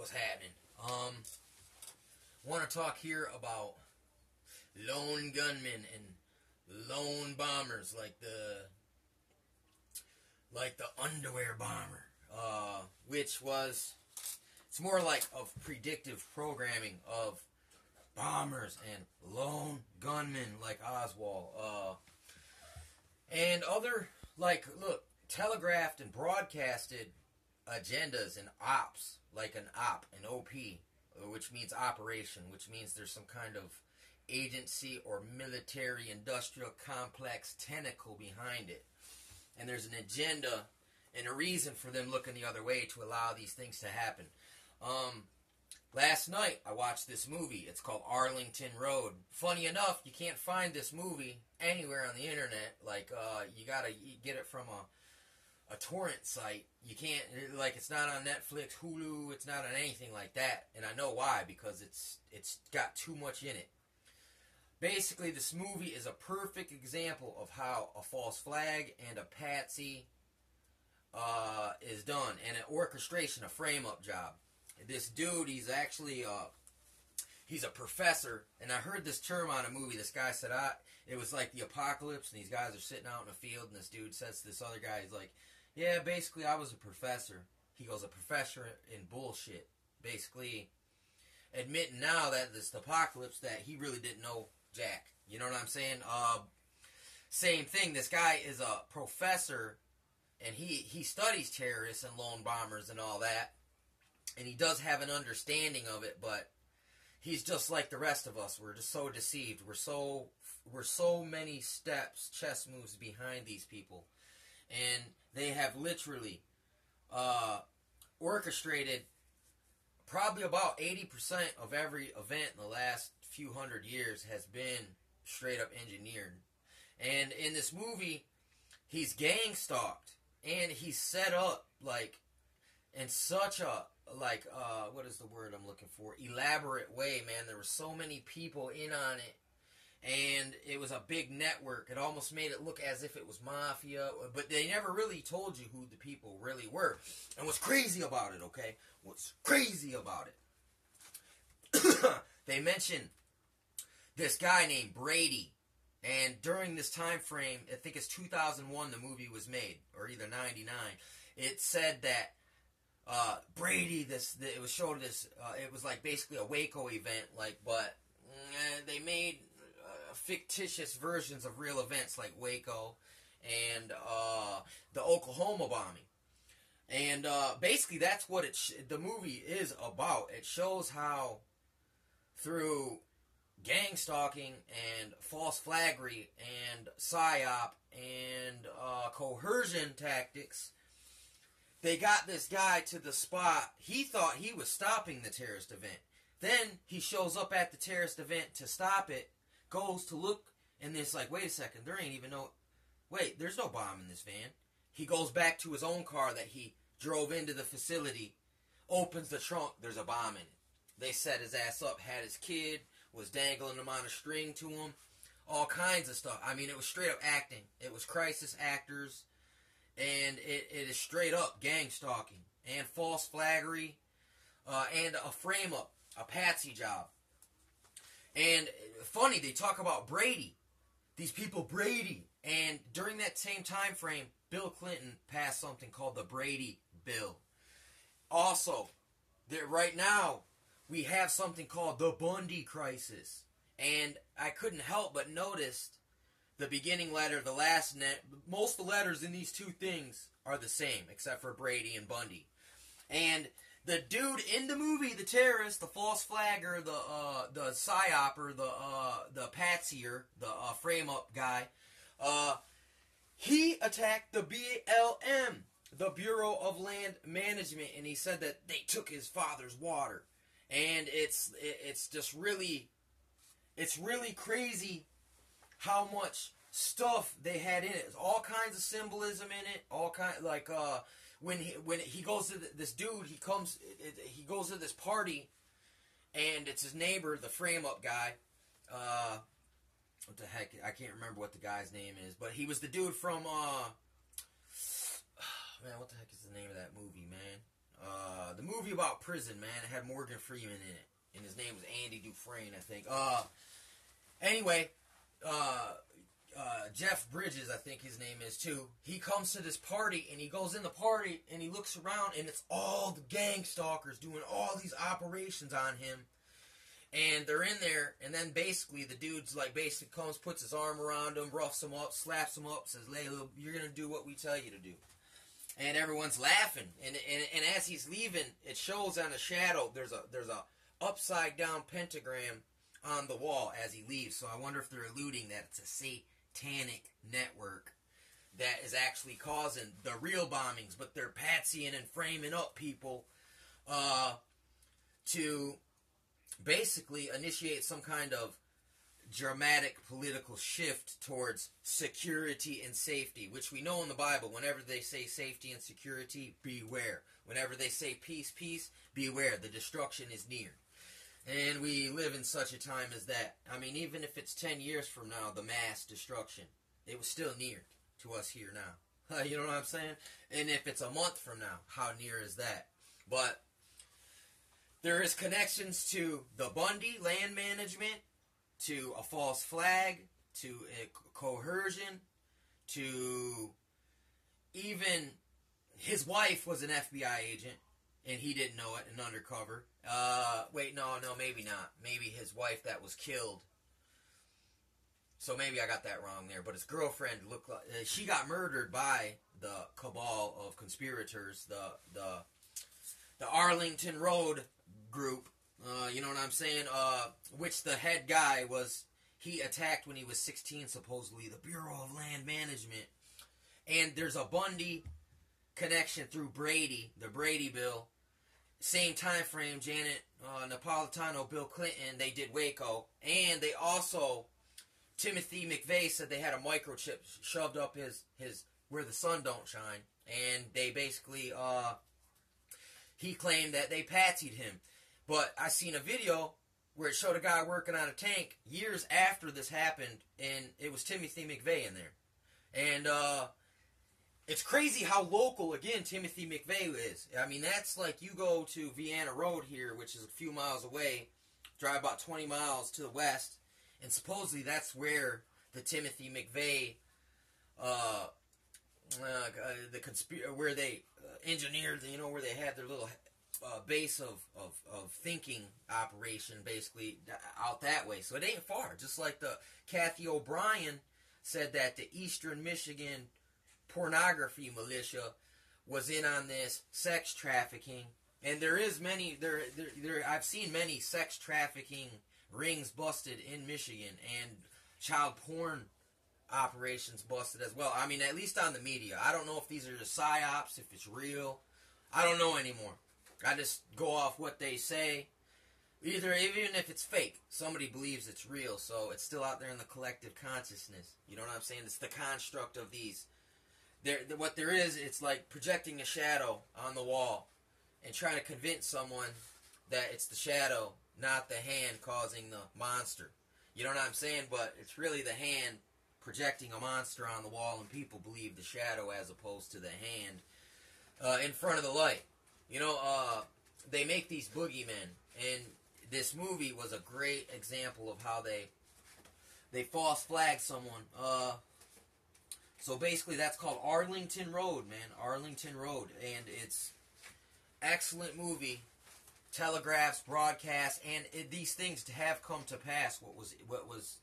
what's happening? Want to talk here about lone gunmen and lone bombers, like the underwear bomber, which was, it's more like of predictive programming of bombers and lone gunmen like Oswald, and other, like, look, telegraphed and broadcasted agendas and ops, like an OP, which means operation, which means there's some kind of agency or military industrial complex tentacle behind it. And there's an agenda and a reason for them looking the other way to allow these things to happen. Last night I watched this movie. It's called Arlington Road. Funny enough, you can't find this movie anywhere on the internet. Like, you gotta get it from a torrent site. You can't, like, it's not on Netflix, Hulu, it's not on anything like that. And I know why, because it's got too much in it. Basically, this movie is a perfect example of how a false flag and a patsy is done, and an orchestration, a frame-up job. This dude, he's actually he's a professor, and I heard this term on a movie. This guy said, it was like the apocalypse, and these guys are sitting out in a field, and this dude says to this other guy, he's like, yeah, basically, I was a professor. He goes, a professor in bullshit. Basically, admitting now that this apocalypse, that he really didn't know jack. You know what I'm saying? Same thing. This guy is a professor, and he studies terrorists and lone bombers and all that, and he does have an understanding of it, but he's just like the rest of us. We're just so deceived. We're so many steps, chess moves behind these people, and they have literally orchestrated probably about 80% of every event in the last few hundred years has been straight up engineered. And in this movie, he's gang stalked, and he's set up like in such a, like, what is the word I'm looking for? Elaborate way, man. There were so many people in on it, and it was a big network. It almost made it look as if it was mafia, but they never really told you who the people really were. And what's crazy about it, okay? What's crazy about it? They mentioned this guy named Brady, and during this time frame, I think it's 2001 the movie was made, or either 99, it said that Brady, it was showed this, it was like basically a Waco event, like, but they made fictitious versions of real events like Waco and the Oklahoma bombing. And basically that's what the movie is about. It shows how through gang stalking and false flaggery and psyop and coercion tactics, they got this guy to the spot. He thought he was stopping the terrorist event. Then he shows up at the terrorist event to stop it, goes to look, and it's like, wait a second, there ain't even there's no bomb in this van. He goes back to his own car that he drove into the facility, opens the trunk, there's a bomb in it. They set his ass up, had his kid, was dangling him on a string to him, all kinds of stuff. I mean, it was straight up acting. It was crisis actors, and it is straight up gang stalking and false flaggery and a frame up, a patsy job. And funny, they talk about Brady. These people, Brady. And during that same time frame, Bill Clinton passed something called the Brady Bill. Also, right now, we have something called the Bundy crisis. And I couldn't help but notice the beginning letter, the last net. Most of the letters in these two things are the same, except for Brady and Bundy. And the dude in the movie, the terrorist, the false flagger, the psyoper, the patsier, the frame-up guy, he attacked the BLM, the Bureau of Land Management, and he said that they took his father's water. And it's just really, it's really crazy how much stuff they had in it. There's all kinds of symbolism in it. All kind, like when he goes to this dude, he goes to this party, and it's his neighbor, the frame up guy. What the heck? I can't remember what the guy's name is, but he was the dude from man, what the heck is the name of that movie, man? the movie about prison, man. It had Morgan Freeman in it, and his name was Andy Dufresne, I think. Anyway, Jeff Bridges, I think his name is too. He comes to this party, and he goes in the party, and he looks around, and it's all the gang stalkers doing all these operations on him. And they're in there, and then basically the dude's like basically comes, puts his arm around him, roughs him up, slaps him up, says, "Layla, you're gonna do what we tell you to do." And everyone's laughing, and as he's leaving, it shows on the shadow there's a upside down pentagram on the wall as he leaves. So I wonder if they're alluding that it's a satanic network that is actually causing the real bombings, but they're patsying and framing up people to basically initiate some kind of dramatic political shift towards security and safety, which we know in the Bible, whenever they say safety and security, beware. Whenever they say peace, peace, beware. The destruction is near. And we live in such a time as that. I mean, even if it's 10 years from now, the mass destruction, it was still near to us here now. You know what I'm saying? And if it's a month from now, how near is that? But there is connections to the Bundy land management, to a false flag, to a coercion, to even his wife was an FBI agent, and he didn't know it, and undercover. Wait, no, maybe not. Maybe his wife that was killed. So maybe I got that wrong there. But his girlfriend looked like she got murdered by the cabal of conspirators, the Arlington Road group. You know what I'm saying? Which the head guy was, he attacked when he was 16, supposedly, the Bureau of Land Management. And there's a Bundy connection through Brady, the Brady Bill. Same time frame, Janet Napolitano, Bill Clinton, they did Waco. And they also, Timothy McVeigh said they had a microchip shoved up his where the sun don't shine. And they basically, he claimed that they patsied him. But I seen a video where it showed a guy working on a tank years after this happened, and it was Timothy McVeigh in there. And it's crazy how local, again, Timothy McVeigh is. I mean, that's like you go to Vienna Road here, which is a few miles away, drive about 20 miles to the west, and supposedly that's where the Timothy McVeigh, where they engineered, you know, where they had their little base of thinking operation, basically, out that way. So it ain't far. Just like the Kathy O'Brien said that the Eastern Michigan pornography militia was in on this sex trafficking. And there is many, I've seen many sex trafficking rings busted in Michigan, and child porn operations busted as well. I mean, at least on the media. I don't know if these are just psyops, if it's real. I don't know anymore. I just go off what they say. Even if it's fake, somebody believes it's real, so it's still out there in the collective consciousness. You know what I'm saying? It's the construct of these. What there is, it's like projecting a shadow on the wall and trying to convince someone that it's the shadow, not the hand causing the monster. You know what I'm saying? But it's really the hand projecting a monster on the wall, and people believe the shadow as opposed to the hand in front of the light. You know, they make these boogeymen, and this movie was a great example of how they false flag someone. So basically that's called Arlington Road, man. Arlington Road. And it's excellent movie. Telegraphs, broadcasts, and these things have come to pass, what was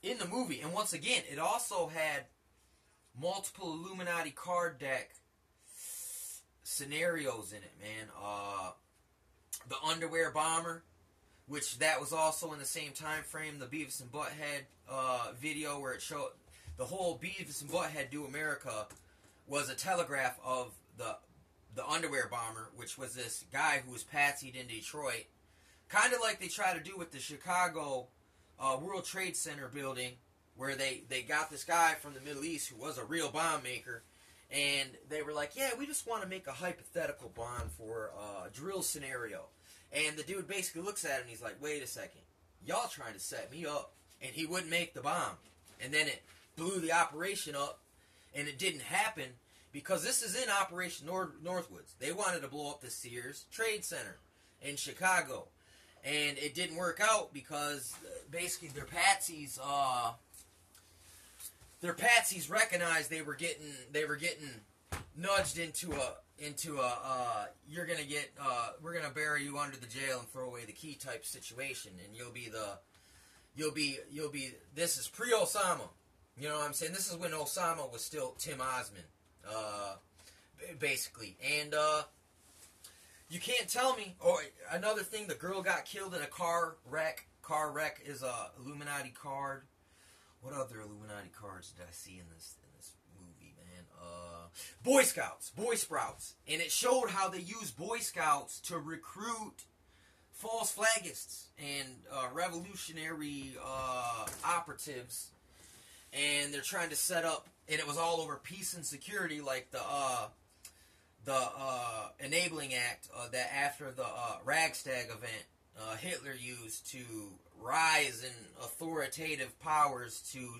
in the movie. And once again, it also had multiple Illuminati card deck scenarios in it, man. The underwear bomber, which that was also in the same time frame. The Beavis and Butthead video where it showed the whole Beavis and Butthead Do America was a telegraph of the underwear bomber, which was this guy who was patsied in Detroit, kind of like they try to do with the Chicago World Trade Center building, where they got this guy from the Middle East who was a real bomb maker. And they were like, yeah, we just want to make a hypothetical bomb for a drill scenario. And the dude basically looks at it and he's like, wait a second. Y'all trying to set me up. And he wouldn't make the bomb. And then it blew the operation up. And it didn't happen. because this is in Operation Northwoods. They wanted to blow up the Sears Trade Center in Chicago, and it didn't work out because basically their patsies recognized they were getting nudged into a you're gonna get we're gonna bury you under the jail and throw away the key type situation, and you'll be this is pre-Osama. You know what I'm saying? This is when Osama was still Tim Osman, basically. And you can't tell me. Or another thing, the girl got killed in a car wreck. Car wreck is a Illuminati card. What other Illuminati cards did I see in this movie, man? Boy Sprouts, and it showed how they use Boy Scouts to recruit false flagists and revolutionary operatives, and they're trying to set up, and it was all over peace and security, like the Enabling Act that after the Ragstag event, Hitler used to rise in authoritative powers to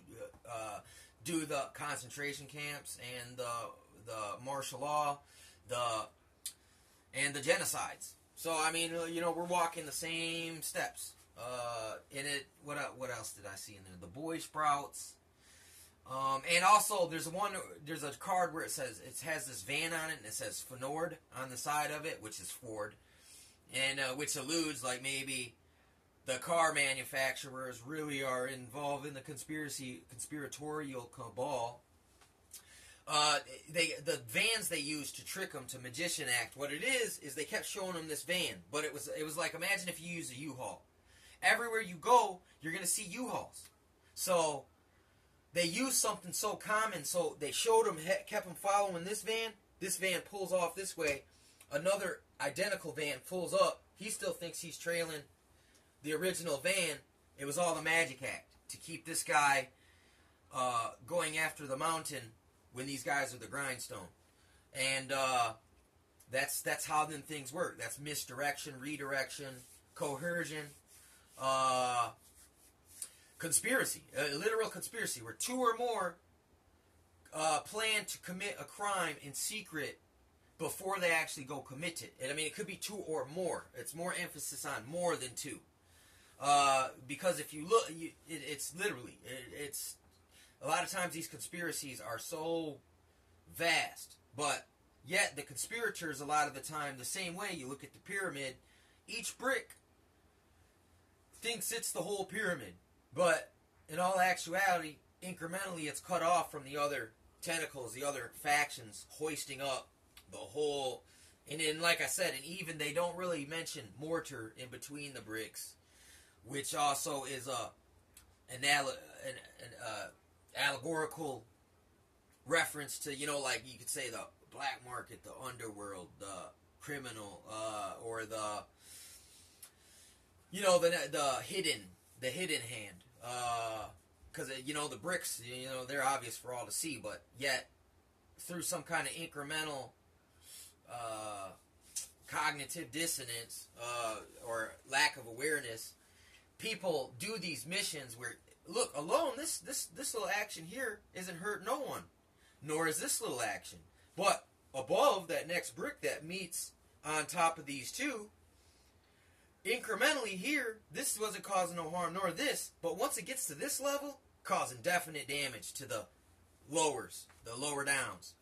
do the concentration camps and the martial law, and the genocides. So I mean, you know, we're walking the same steps. In it, what else did I see in there? The Boy Sprouts, and also there's a card where it has this van on it, and it says Ford on the side of it, which is Ford, and which alludes like maybe the car manufacturers really are involved in the conspiratorial cabal. The vans they used to trick them to Magician Act. What it is they kept showing them this van, but it was like, imagine if you use a U-Haul. Everywhere you go, you're gonna see U-Hauls. So they used something so common. So they showed them, kept them following this van. This van pulls off this way. Another identical van pulls up. He still thinks he's trailing the original van. It was all the magic act to keep this guy going after the mountain when these guys are the grindstone. And that's how them things work. That's misdirection, redirection, coercion, conspiracy, literal conspiracy, where two or more plan to commit a crime in secret before they actually go commit it. And I mean, it could be two or more. It's more emphasis on more than two. Because if you look, it's literally, it's a lot of times these conspiracies are so vast, but yet the conspirators a lot of the time the same way. You look at the pyramid, each brick thinks it's the whole pyramid, but in all actuality, incrementally it's cut off from the other tentacles, the other factions hoisting up the whole. And then, like I said, and even they don't really mention mortar in between the bricks, which also is an allegorical reference to, you know, like you could say the black market, the underworld, the criminal, or the, you know, the hidden hand. Because, you know, the bricks, you know, they're obvious for all to see, but yet through some kind of incremental cognitive dissonance or lack of awareness, people do these missions where, look, alone, this little action here isn't hurt no one, nor is this little action. But above that next brick that meets on top of these two, incrementally here, this wasn't causing no harm, nor this. But once it gets to this level, causing definite damage to the lowers, the lower downs.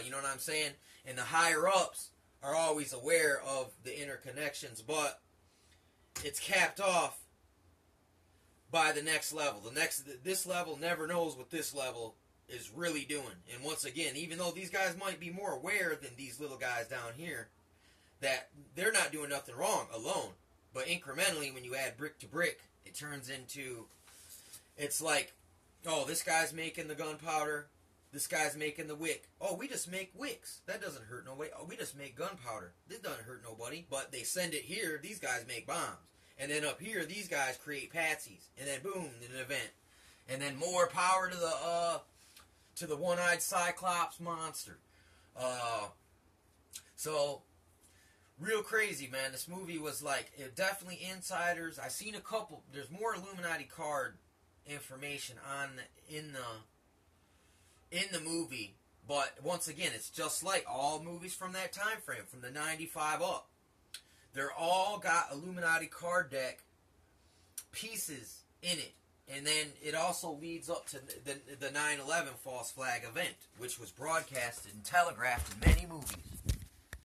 You know what I'm saying? And the higher ups are always aware of the interconnections, but it's capped off by the next level. This level never knows what this level is really doing. And once again, even though these guys might be more aware than these little guys down here, that they're not doing nothing wrong alone. But incrementally, when you add brick to brick, it turns into, it's like, oh, this guy's making the gunpowder, this guy's making the wick. Oh, we just make wicks. That doesn't hurt nobody. Oh, we just make gunpowder. This doesn't hurt nobody. But they send it here, these guys make bombs. And then up here, these guys create patsies. And then boom, an event. And then more power to the one-eyed Cyclops monster. So, real crazy, man. This movie was like, it definitely insiders. I seen a couple. There's more Illuminati card information in the movie But once again, it's just like all movies from that time frame, from the 95 up. They're all got Illuminati card deck pieces in it. And then it also leads up to the 9/11 false flag event, which was broadcasted and telegraphed in many movies.